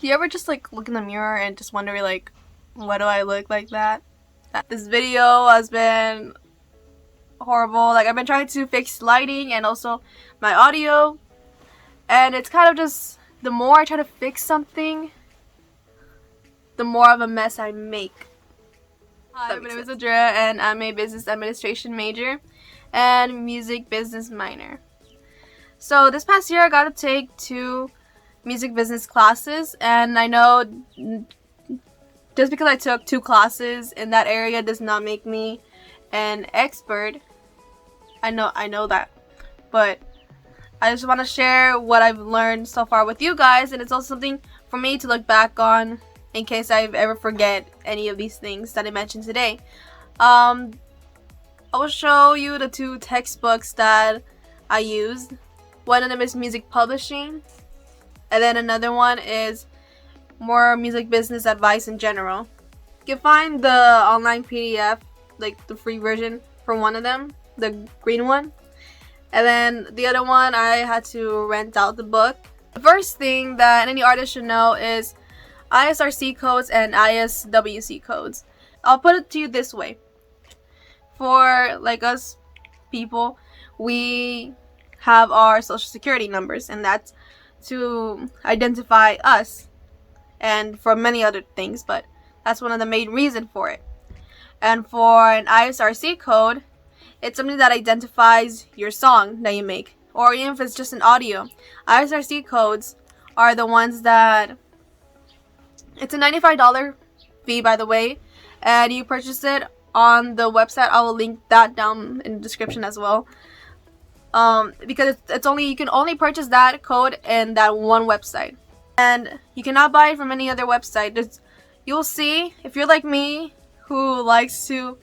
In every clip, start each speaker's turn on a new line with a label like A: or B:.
A: Do you ever just like look in the mirror and just wonder like, why do I look like that? This video has been horrible. Like I've been trying to fix lighting and also my audio, and it's kind of just the more I try to fix something, the more of a mess I make. Hi, my name is Andrea and I'm a business administration major and music business minor. So this past year I got to take 2 music business classes, and I know just because I took 2 classes in that area does not make me an expert. I know that, but I just want to share what I've learned so far with you guys, and it's also something for me to look back on in case I ever forget any of these things that I mentioned today. I will show you the 2 textbooks that I used. One of them is music publishing, and then another one is more music business advice in general. You can find the online PDF, like the free version for one of them, the green one. And then the other one, I had to rent out the book. The first thing that any artist should know is ISRC codes and ISWC codes. I'll put it to you this way. For like us people, we have our social security numbers, and that's to identify us and for many other things, but that's one of the main reasons for it. And for an ISRC code, it's something that identifies your song that you make, or even if it's just an audio. ISRC codes are the ones that, it's a $95 fee, by the way, and you purchase it on the website. I will link that down in the description as well. Because it's only, you can only purchase that code in that one website, and you cannot buy it from any other website. You'll see, if you're like me who likes to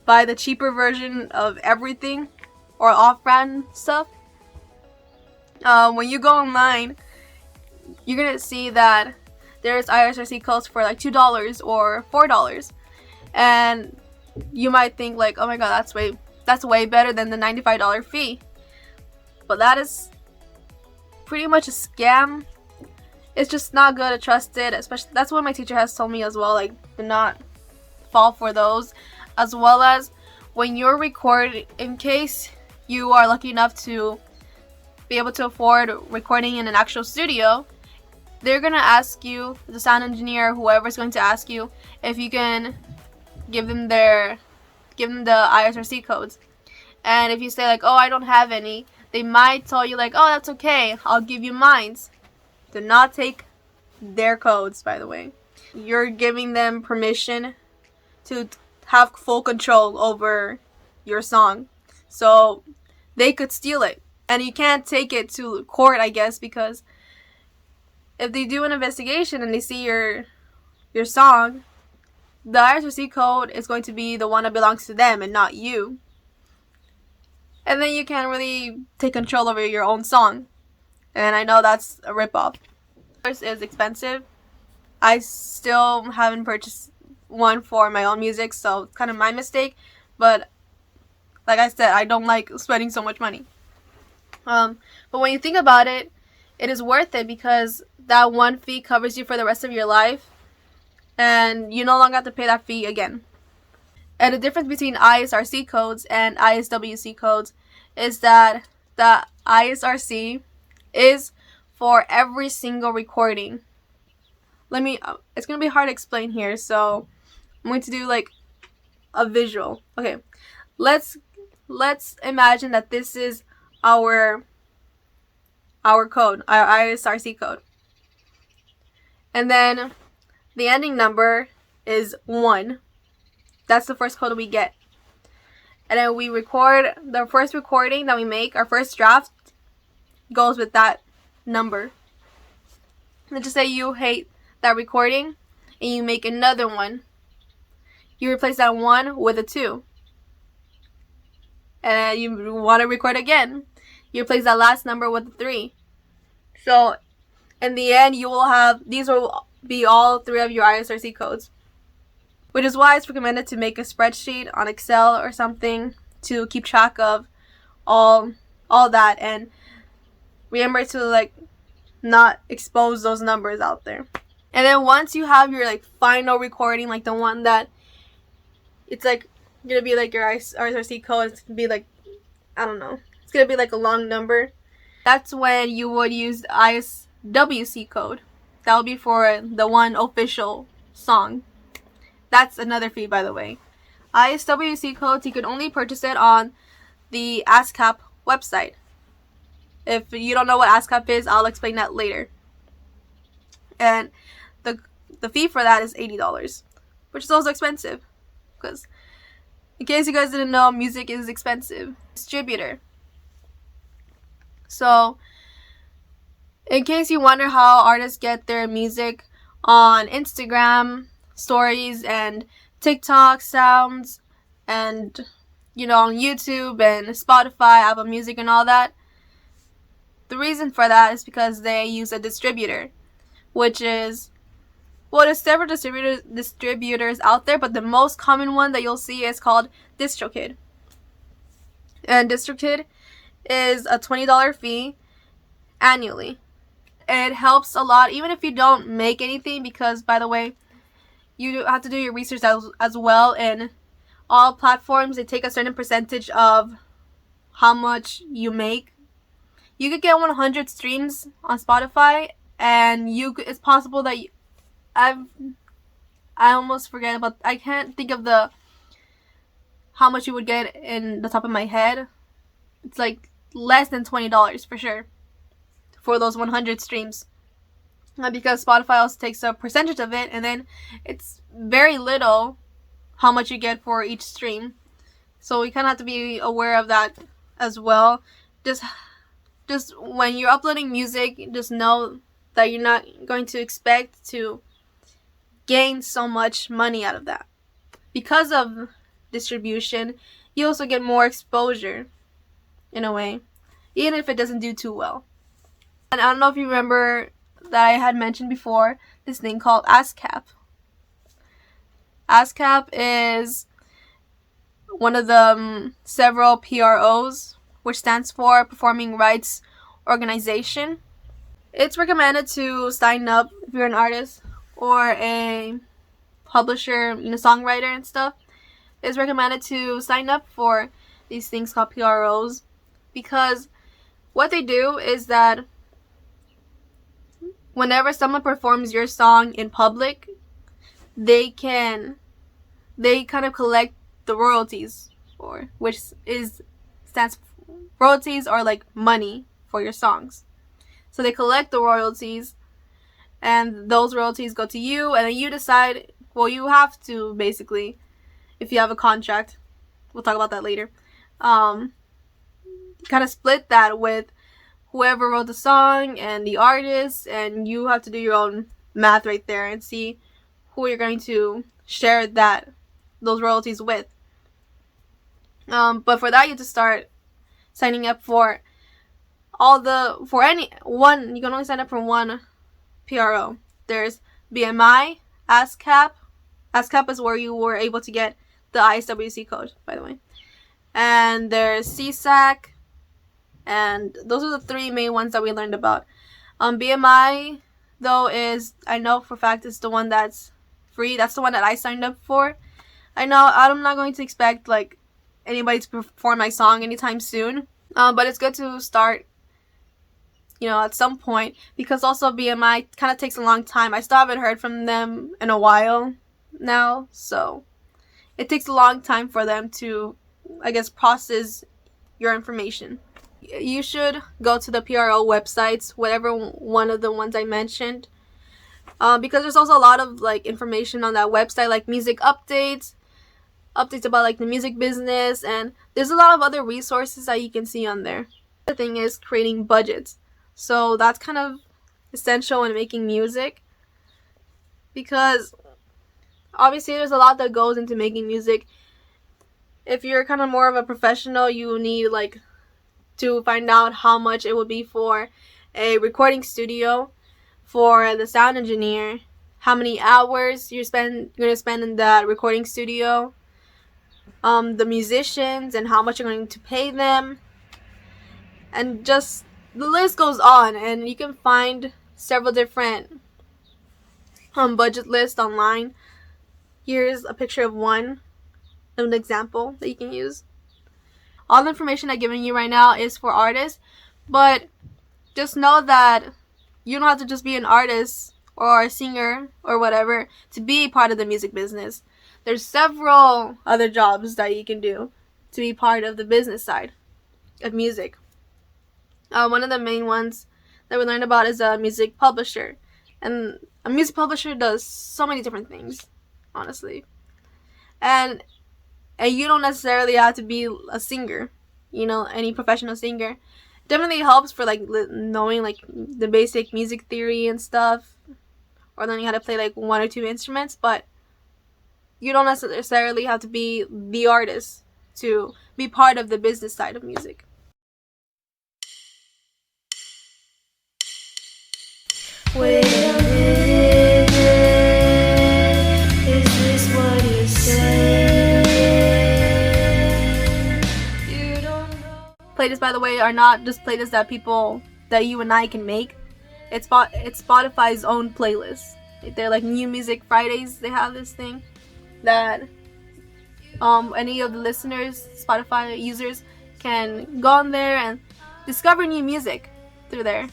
A: buy the cheaper version of everything or off-brand stuff, when you go online, you're gonna see that there's ISRC codes for like $2 or $4, and you might think like, oh my god, that's way better than the $95 fee. But that is pretty much a scam. It's just not good to trust it, especially that's what my teacher has told me as well, like do not fall for those. As well as when you're recording, in case you are lucky enough to be able to afford recording in an actual studio, they're gonna ask you, the sound engineer, whoever's going to ask you, if you can give them the ISRC codes. And if you say like, oh, I don't have any, they might tell you like, oh, that's okay, I'll give you mine. Do not take their codes, by the way. You're giving them permission to have full control over your song, so they could steal it, and you can't take it to court, I guess, because if they do an investigation and they see your song, the ISRC code is going to be the one that belongs to them and not you, and then you can't really take control over your own song. And I know that's a ripoff. This is expensive. I still haven't purchased one for my own music, so it's kind of my mistake, but like I said, I don't like spending so much money. But when you think about it, it is worth it, because that one fee covers you for the rest of your life, and you no longer have to pay that fee again. And the difference between ISRC codes and ISWC codes is that the ISRC is for every single recording. It's gonna be hard to explain here, so I'm going to do like a visual. Okay, let's imagine that this is our code, our ISRC code, and then the ending number is 1. That's the first code we get, and then we record the first recording that we make. Our first draft goes with that number. Let's just say you hate that recording and you make another one. You replace that 1 with a 2, and you want to record again, you replace that last number with a 3. So in the end, you will have, these will be all 3 of your ISRC codes, which is why it's recommended to make a spreadsheet on Excel or something to keep track of all that, and remember to like not expose those numbers out there. And then once you have your like final recording, like the one that it's like gonna be like your ISWC code, it's gonna be like, I don't know, it's gonna be like a long number. That's when you would use the ISWC code. That would be for the one official song. That's another fee, by the way. ISWC codes, you can only purchase it on the ASCAP website. If you don't know what ASCAP is, I'll explain that later. And the fee for that is $80, which is also expensive, because in case you guys didn't know, music is expensive. Distributor. So in case you wonder how artists get their music on Instagram stories and TikTok sounds and, you know, on YouTube and Spotify, Apple Music and all that, the reason for that is because they use a distributor, which is, well, there's several distributors out there, but the most common one that you'll see is called DistroKid. And DistroKid is a $20 fee annually. It helps a lot, even if you don't make anything, because, by the way, you have to do your research as well. In all platforms, they take a certain percentage of how much you make. You could get 100 streams on Spotify, and it's possible that I almost forget about, I can't think of how much you would get in the top of my head. It's like less than $20 for sure for those 100 streams, because Spotify also takes a percentage of it, and then it's very little how much you get for each stream. So we kind of have to be aware of that as well. Just when you're uploading music, just know that you're not going to expect to gain so much money out of that. Because of distribution, you also get more exposure in a way, even if it doesn't do too well. And I don't know if you remember that I had mentioned before this thing called ASCAP. ASCAP is one of the several PROs, which stands for Performing Rights Organization. It's recommended to sign up if you're an artist or a publisher, songwriter and stuff. It's recommended to sign up for these things called PROs, because what they do is that whenever someone performs your song in public, they kind of collect the royalties, royalties are like money for your songs. So they collect the royalties, and those royalties go to you, and then you decide, well, you have to, basically, if you have a contract, we'll talk about that later, kind of split that with whoever wrote the song and the artist, and you have to do your own math right there and see who you're going to share those royalties with. But for that, you have to start signing up for any one. You can only sign up for one PRO. There's BMI, ASCAP. ASCAP is where you were able to get the ISWC code, by the way. And there's SESAC. And those are the three main ones that we learned about. BMI, though, I know for a fact is the one that's free. That's the one that I signed up for. I know I'm not going to expect like anybody to perform my song anytime soon. But it's good to start, at some point, because also BMI kind of takes a long time. I still haven't heard from them in a while now, so it takes a long time for them to, I guess, process your information. You should go to the PRO websites, whatever one of the ones I mentioned, because there's also a lot of like information on that website, like music updates about like the music business, and there's a lot of other resources that you can see on there. The thing is creating budgets, so that's kind of essential in making music, because obviously there's a lot that goes into making music. If you're kind of more of a professional, you need like to find out how much it would be for a recording studio, for the sound engineer, how many hours you're going to spend in that recording studio, the musicians and how much you're going to pay them, and just the list goes on. And you can find several different budget list online. Here's a picture of one, an example that you can use. All the information I'm giving you right now is for artists, but just know that you don't have to just be an artist or a singer or whatever to be part of the music business. There's several other jobs that you can do to be part of the business side of music. One of the main ones that we learned about is a music publisher. And a music publisher does so many different things, honestly. And you don't necessarily have to be a singer, any professional singer. Definitely helps for like knowing like the basic music theory and stuff, or learning how to play like one or two instruments, but you don't necessarily have to be the artist to be part of the business side of music.
B: Wait a minute, is this what you say? You don't know.
A: Playlists, by the way, are not just playlists that you and I can make. It's Spotify's own playlist. They're like New Music Fridays. They have this thing that any of the listeners, Spotify users, can go on there and discover new music through there.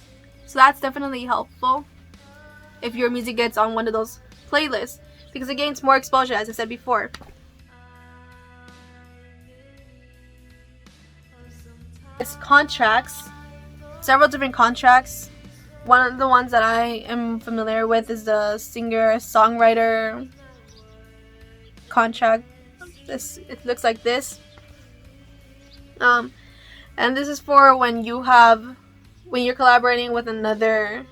A: So that's definitely helpful if your music gets on one of those playlists, because it gains more exposure, as I said before. It's contracts, several different contracts. One of the ones that I am familiar with is the singer-songwriter contract. It looks like this. And this is for when you're collaborating with another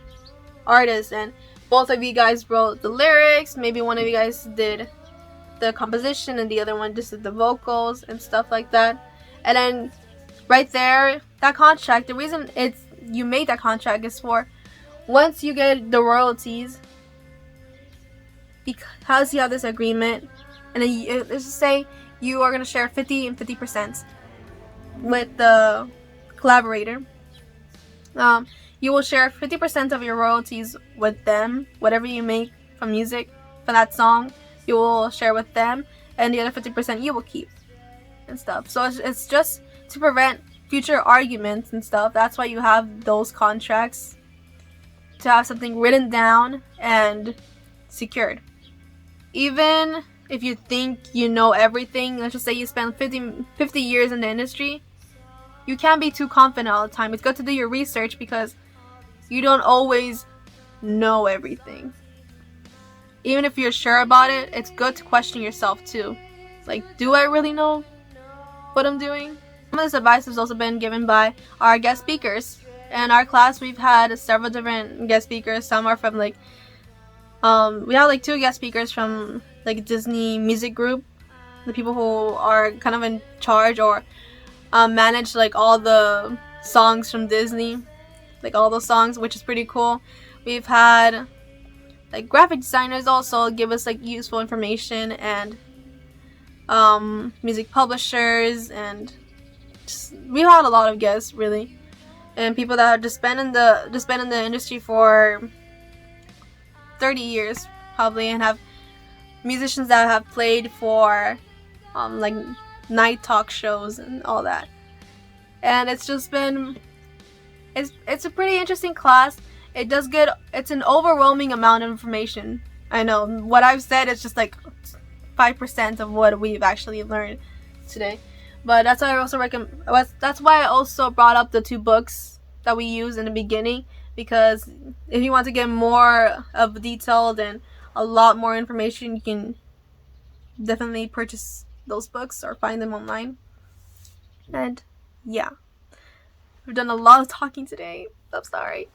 A: artist and both of you guys wrote the lyrics. Maybe one of you guys did the composition and the other one just did the vocals and stuff like that. And then right there, that contract, the reason you made that contract is for once you get the royalties, because you have this agreement, and then let's just say you are going to share 50 and 50% with the collaborator. You will share 50% of your royalties with them. Whatever you make from music for that song, you will share with them, and the other 50% you will keep and stuff. So it's just to prevent future arguments and stuff. That's why you have those contracts, to have something written down and secured. Even if you think you know everything, let's just say you spend 50 years in the industry, you can't be too confident all the time. It's good to do your research because you don't always know everything. Even if you're sure about it, it's good to question yourself too. Like, do I really know what I'm doing? Some of this advice has also been given by our guest speakers. In our class, we've had several different guest speakers. Some are from we have 2 guest speakers from Disney Music Group, the people who are kind of in charge or manage all the songs from Disney, all those songs, which is pretty cool. We've had graphic designers also give us useful information, and music publishers, and we've had a lot of guests really, and people that have just been in the industry for 30 years probably, and have musicians that have played for night talk shows and all that. And it's just been it's a pretty interesting class. It's an overwhelming amount of information. I know what I've said is just 5% of what we've actually learned today, but that's why I also that's why I also brought up the 2 books that we use in the beginning, because if you want to get more of detailed and a lot more information, you can definitely purchase those books or find them online. And yeah, we've done a lot of talking today. I'm sorry.